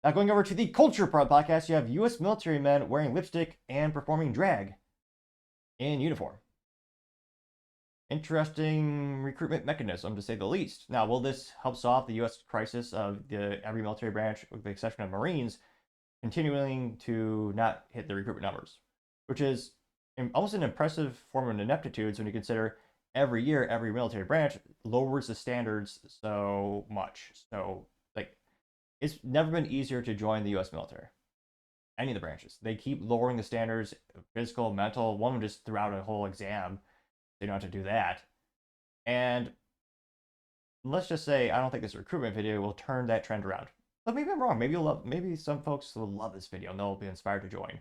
Now, going over to the Culture Part podcast, you have U.S. military men wearing lipstick and performing drag in uniform. Interesting recruitment mechanism, to say the least. Now, will this help solve the U.S. crisis of every military branch, with the exception of Marines, continuing to not hit the recruitment numbers, which is almost an impressive form of ineptitude when you consider every year every military branch lowers the standards so much. So, like, it's never been easier to join the U.S. military. Any of the branches, they keep lowering the standards, physical, mental. One of them just threw out a whole exam. They don't have to do that. And let's just say I don't think this recruitment video will turn that trend around. But maybe I'm wrong. Maybe some folks will love this video and they'll be inspired to join.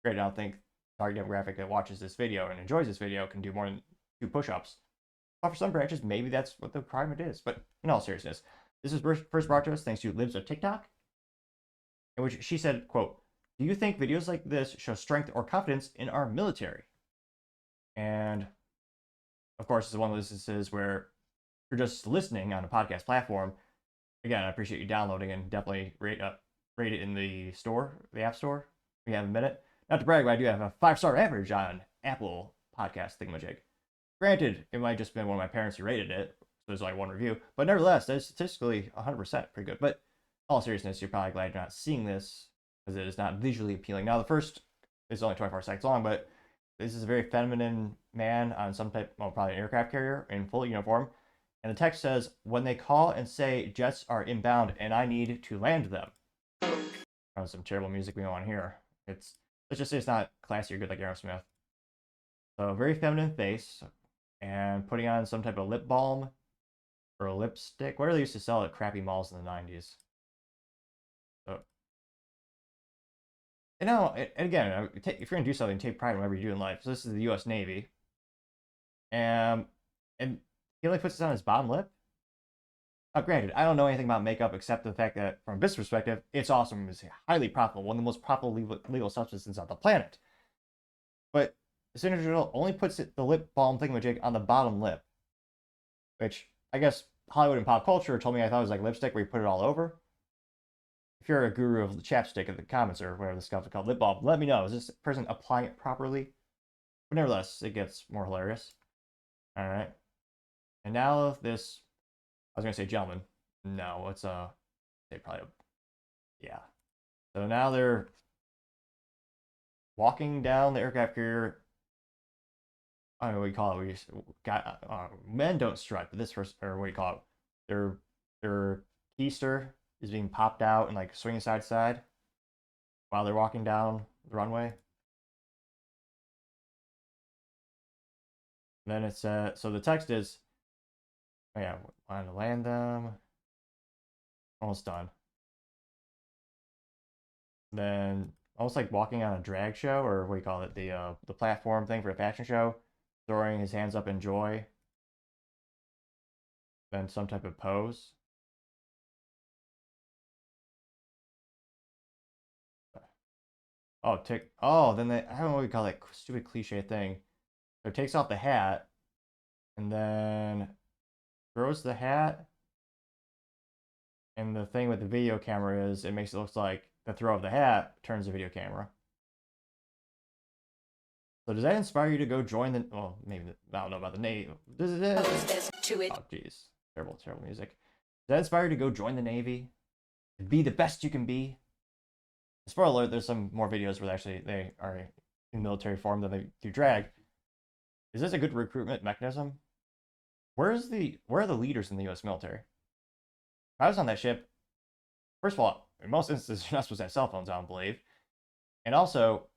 Great, I don't think target demographic that watches this video and enjoys this video can do more than 2 push-ups. But for some branches, maybe that's what the requirement is. But in all seriousness, this is first brought to us thanks to Libs of TikTok, in which she said, quote, "Do you think videos like this show strength or confidence in our military?" And of course, this is one of those instances where you're just listening on a podcast platform. Again, I appreciate you downloading and definitely rate it in the store, the App Store. We have a minute. Not to brag, but I do have a 5-star average on Apple Podcast thingamajig. Granted, it might have just been one of my parents who rated it, so there's like 1 review. But nevertheless, that's statistically 100% pretty good. But in all seriousness, you're probably glad you're not seeing this because it is not visually appealing. Now, the first is only 24 seconds long, but this is a very feminine man on some type, well, probably an aircraft carrier in full uniform. And the text says, "When they call and say jets are inbound and I need to land them." Oh, some terrible music we don't want to hear. Let's just say it's not classy or good like Aerosmith. So, very feminine face, and putting on some type of lip balm or a lipstick. What do they used to sell at crappy malls in the 90s? So, and again, if you're going to do something, take pride in whatever you do in life. So this is the U.S. Navy. And he only puts it on his bottom lip. Granted, I don't know anything about makeup except the fact that, from a business perspective, it's awesome. It's highly profitable, one of the most profitable legal substances on the planet. But this individual only puts the lip balm thingamajig on the bottom lip, which I guess Hollywood and pop culture told me I thought it was like lipstick where you put it all over. If you're a guru of the chapstick in the comments or whatever the stuff is called, lip balm, let me know. Is this person applying it properly? But nevertheless, it gets more hilarious. All right. And now this, I was going to say gentleman. No, it's they probably, yeah. So now they're walking down the aircraft carrier. I don't know what you call it. We just got, men don't strut, but this first, or what do you call it? Their keister is being popped out and like swinging side to side while they're walking down the runway. And then it's so the text is, oh yeah, want to land them. Almost done. Then almost like walking on a drag show, or what do you call it, the platform thing for a fashion show, throwing his hands up in joy. Then some type of pose. Then they, I don't know what you call that stupid cliche thing. So it takes off the hat and then throws the hat. And the thing with the video camera is it makes it look like the throw of the hat turns the video camera. So does that inspire you to go join the? Well, maybe I don't know about the Navy. Does it? Oh, jeez, terrible, terrible music. Does that inspire you to go join the Navy? Be the best you can be. Spoiler alert: there's some more videos where they are in military form than they do drag. Is this a good recruitment mechanism? Where are the leaders in the U.S. military? If I was on that ship, first of all, in most instances, you're not supposed to have cell phones, I don't believe. And also,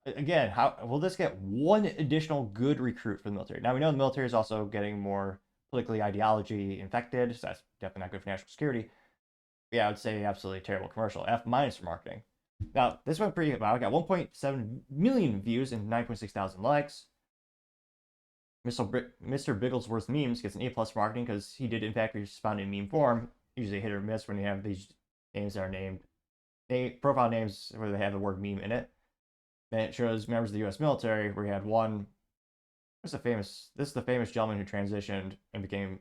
again, how will this get one additional good recruit for the military? Now, we know the military is also getting more politically ideology infected, so that's definitely not good for national security. But yeah, I would say absolutely terrible commercial. F- for marketing. Now, this went pretty well. I got 1.7 million views and 9.6 thousand likes. Mr. Bigglesworth Memes gets an A+ marketing because he did, in fact, respond in meme form. Usually hit or miss when you have these names that are named, profile names where they have the word meme in it. Then it shows members of the U.S. military, where you had one. This is the famous gentleman who transitioned and became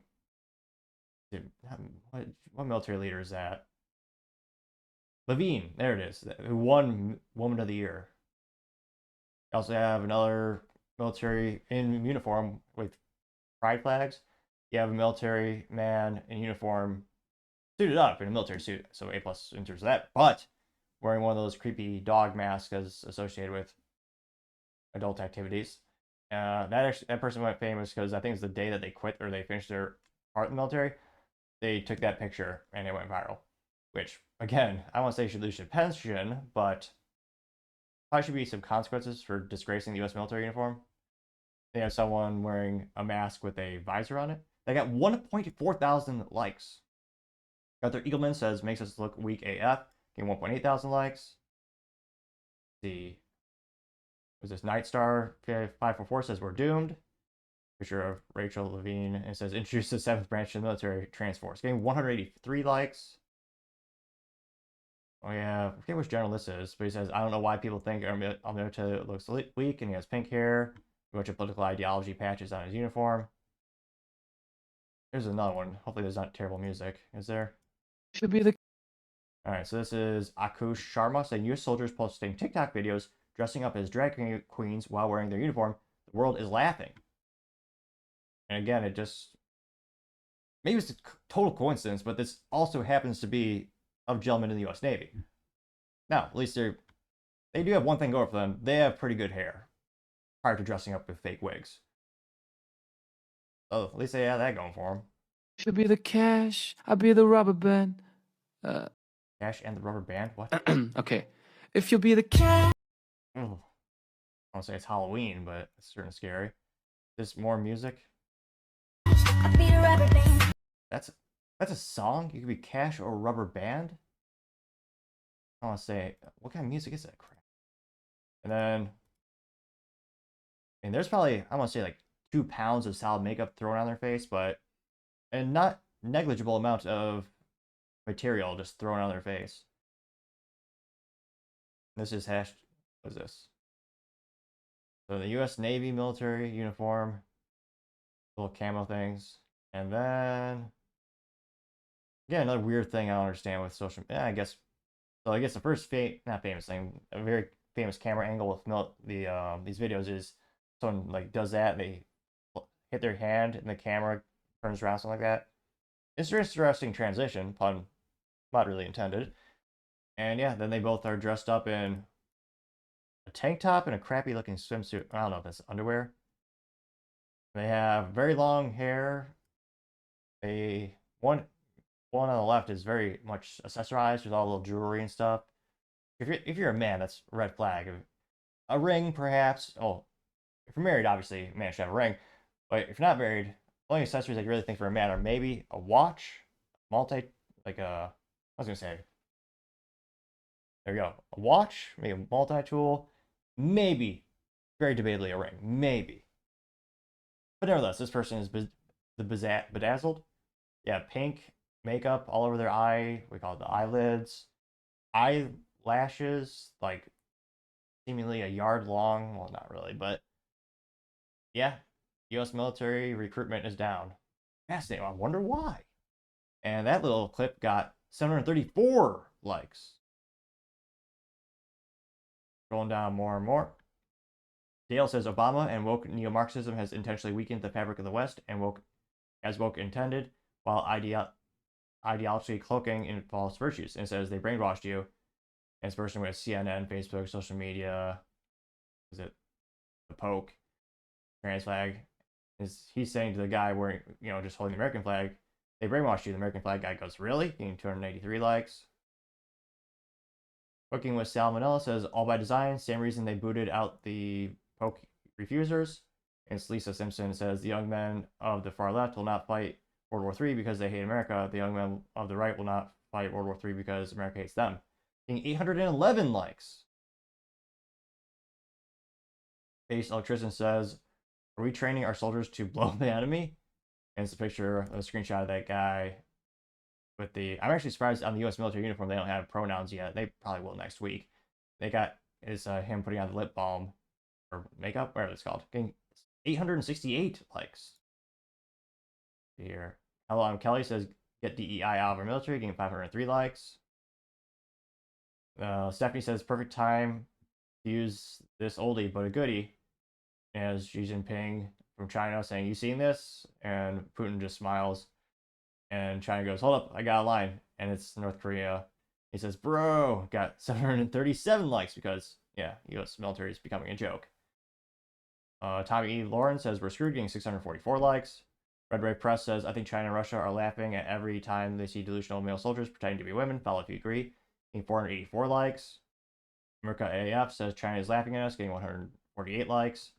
what military leader is that? Levine, there it is, who won Woman of the Year. You also have another military in uniform with pride flags. You have a military man in uniform, suited up in a military suit, so A plus in terms of that, but wearing one of those creepy dog masks as associated with adult activities. That person went famous because I think it's the day that they quit or they finished their part in the military. They took that picture and it went viral. Which, again, I won't say should lose your pension, but probably should be some consequences for disgracing the U.S. military uniform. They have someone wearing a mask with a visor on it. They got 1.4 thousand likes. Arthur Eagleman says makes us look weak AF. Getting 1.8 thousand likes. The was this Night Star 544 says we're doomed. Picture of Rachel Levine and it says introduce the 7th branch of the military transforce. Getting 183 likes. Oh yeah, I forget which general this is, but he says I don't know why people think our military looks weak, and he has pink hair, a bunch of political ideology patches on his uniform. There's another one. Hopefully there's not terrible music. Is there? Should be the. Alright, so this is Akush Sharma saying US soldiers posting TikTok videos dressing up as drag queens while wearing their uniform. The world is laughing. And again, it just maybe it's a total coincidence, but this also happens to be of gentlemen in the U.S. Navy. Now, at least they do have one thing going for them. They have pretty good hair prior to dressing up with fake wigs. So at least they have that going for them. Should be the cash. I'll be the rubber band. Cash and the rubber band? What? Okay. If you'll be the cash. I don't say it's Halloween, but it's certainly scary. There's more music. I'll be a rubber band. That's a song? You could be Cash or Rubber Band? I want to say, what kind of music is that crap? And then, and there's probably, I want to say like 2 pounds of solid makeup thrown on their face, but, and not negligible amount of material just thrown on their face. This is what is this? So the U.S. Navy military uniform, little camo things, and then yeah, another weird thing I don't understand with social media. I guess so. I guess the first not famous thing, a very famous camera angle with these videos is someone like does that, they hit their hand and the camera turns around, something like that. It's an interesting transition, pun not really intended. And yeah, then they both are dressed up in a tank top and a crappy looking swimsuit. I don't know if that's underwear. They have very long hair. One on the left is very much accessorized with all the little jewelry and stuff. If you're a man, that's a red flag. A ring, perhaps. Oh, if you're married, obviously, a man should have a ring. But if you're not married, only accessories I really think for a man are maybe a watch, I was gonna say. There you go. A watch, maybe a multi-tool, maybe, very debatably a ring, maybe. But nevertheless, this person is bedazzled. Yeah, pink makeup all over their eye. We call it the eyelids. Eyelashes, like seemingly a yard long. Well, not really, but yeah, U.S. military recruitment is down. Fascinating. I wonder why. And that little clip got 734 likes. Scrolling down more and more. Dale says Obama and woke neo-Marxism has intentionally weakened the fabric of the West and woke intended, while ideology cloaking in false virtues. And it says they brainwashed you. And it's person with CNN, Facebook, social media. Is it the Poke? Trans flag. He's saying to the guy wearing, just holding the American flag, they brainwashed you. The American flag guy goes, really? Getting 283 likes. Cooking with Salmonella says all by design. Same reason they booted out the Poke refusers. And Lisa Simpson says the young men of the far left will not fight World War III because they hate America. The young men of the right will not fight World War III because America hates them. Getting 811 likes. Base Electrician says, are we training our soldiers to blow the enemy? And it's a picture, a screenshot of that guy with the... I'm actually surprised on the U.S. military uniform they don't have pronouns yet. They probably will next week. They got him putting on the lip balm or makeup, whatever it's called. Getting 868 likes. Here. Hello, I'm Kelly says, Get DEI out of our military, getting 503 likes. Stephanie says, perfect time to use this oldie but a goodie. As Xi Jinping from China saying, you seen this? And Putin just smiles. And China goes, hold up, I got a line. And it's North Korea. He says, bro, got 737 likes because, yeah, U.S. military is becoming a joke. Tommy E. Lauren says, we're screwed, getting 644 likes. Red Ray Press says, I think China and Russia are laughing at every time they see delusional male soldiers pretending to be women. Follow if you agree. Getting 484 likes. America AF says, China is laughing at us, getting 148 likes.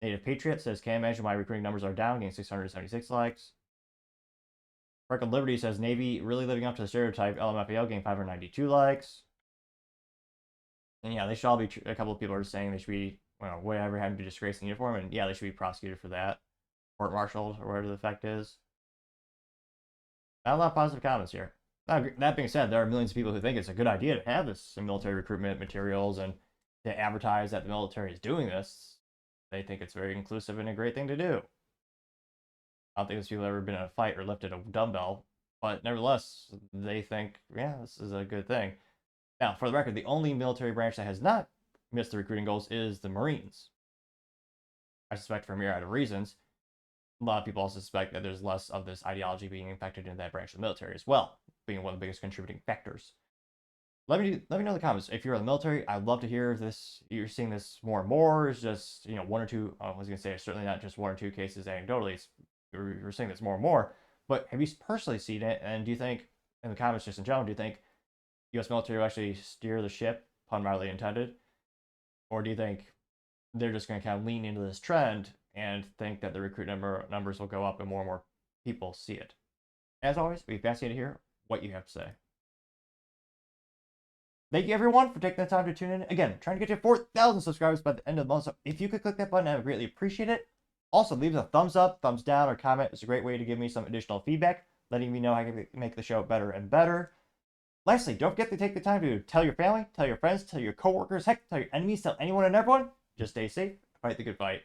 Native Patriot says, can't imagine why recruiting numbers are down, getting 676 likes. Freckled Liberty says, Navy really living up to the stereotype, LMFAO getting 592 likes. And yeah, they should all be, a couple of people are saying they should be, well, whatever happened to disgrace the uniform, and yeah, they should be prosecuted for that. Court-martialed, or whatever the effect is. Not a lot of positive comments here. That being said, there are millions of people who think it's a good idea to have this in military recruitment materials and to advertise that the military is doing this. They think it's very inclusive and a great thing to do. I don't think those people have ever been in a fight or lifted a dumbbell, but nevertheless, they think, yeah, this is a good thing. Now, for the record, the only military branch that has not missed the recruiting goals is the Marines. I suspect for a myriad of reasons. A lot of people also suspect that there's less of this ideology being infected into that branch of the military as well, being one of the biggest contributing factors. Let me know in the comments if you're in the military. I'd love to hear this. You're seeing this more and more. It's just, you know, one or two. I was gonna say certainly not just one or two cases anecdotally. You're seeing this more and more. But have you personally seen it? And do you think, in the comments just in general, do you think U.S. military will actually steer the ship, pun mildly intended, or do you think they're just going to kind of lean into this trend and think that the recruit numbers will go up and more people see it? As always, we'd be fascinated to hear what you have to say. Thank you everyone for taking the time to tune in. Again, trying to get you 4,000 subscribers by the end of the month. So if you could click that button, I would greatly appreciate it. Also, leave us a thumbs up, thumbs down, or comment. It's a great way to give me some additional feedback, letting me know how I can make the show better and better. Lastly, don't forget to take the time to tell your family, tell your friends, tell your coworkers, heck, tell your enemies, tell anyone and everyone. Just stay safe, fight the good fight.